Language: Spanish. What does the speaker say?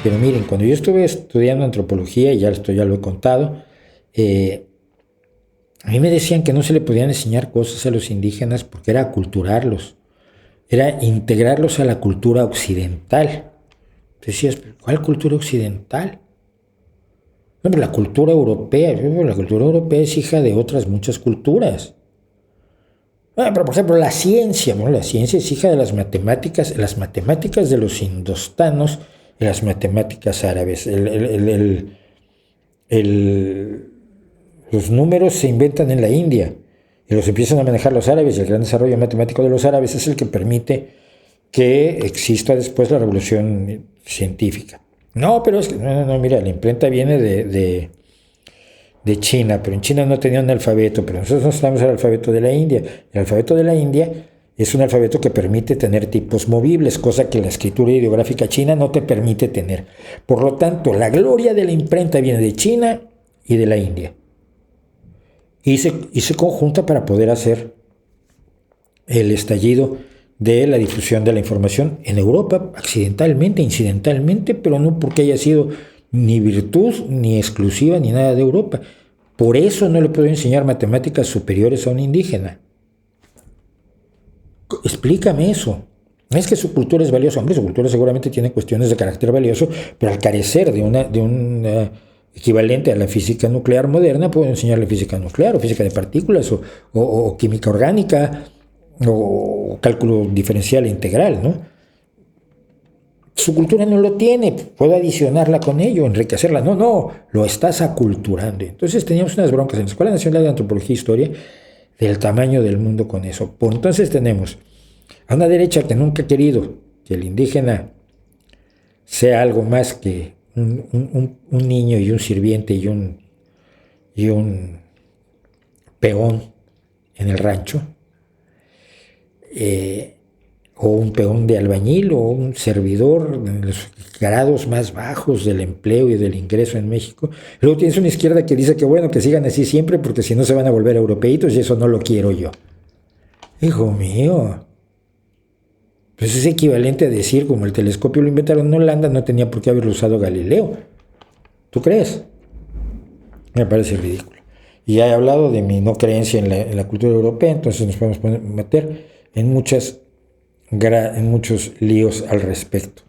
Pero miren, cuando yo estuve estudiando antropología, y esto ya lo he contado, a mí me decían que no se le podían enseñar cosas a los indígenas porque era aculturarlos, era integrarlos a la cultura occidental. Decías, ¿cuál cultura occidental? No, pero la cultura europea es hija de otras muchas culturas. Pero por ejemplo, la ciencia, ¿no? La ciencia es hija de las matemáticas de los indostanos y las matemáticas árabes. Los números se inventan en la India y los empiezan a manejar los árabes, y el gran desarrollo matemático de los árabes es el que permite que exista después la revolución científica. No, pero es que, no, mira, la imprenta viene de China, pero en China no tenían un alfabeto, pero nosotros nos estamos al alfabeto de la India. El alfabeto de la India es un alfabeto que permite tener tipos movibles, cosa que la escritura ideográfica china no te permite tener. Por lo tanto, la gloria de la imprenta viene de China y de la India. Y se conjunta para poder hacer el estallido de la difusión de la información en Europa, accidentalmente, incidentalmente, pero no porque haya sido ni virtud, ni exclusiva, ni nada de Europa. Por eso no le puedo enseñar matemáticas superiores a un indígena. Explícame eso. No es que su cultura es valiosa, hombre, su cultura seguramente tiene cuestiones de carácter valioso, pero al carecer de un equivalente a la física nuclear moderna, puedo enseñarle física nuclear, o física de partículas, o química orgánica, o cálculo diferencial e integral, ¿no? Su cultura no lo tiene, puedo adicionarla con ello, enriquecerla. No, lo estás aculturando. Entonces teníamos unas broncas en la Escuela Nacional de Antropología e Historia del tamaño del mundo con eso. Por entonces tenemos a una derecha que nunca ha querido que el indígena sea algo más que un niño y un sirviente y un peón en el rancho, o un peón de albañil, o un servidor en los grados más bajos del empleo y del ingreso en México. Luego tienes una izquierda que dice que bueno, que sigan así siempre, porque si no se van a volver europeitos, y eso no lo quiero yo. Hijo mío, pues es equivalente a decir, como el telescopio lo inventaron en Holanda, no tenía por qué haberlo usado Galileo. ¿Tú crees? Me parece ridículo. Y ya he hablado de mi no creencia en la cultura europea, entonces nos podemos meter en muchos líos al respecto.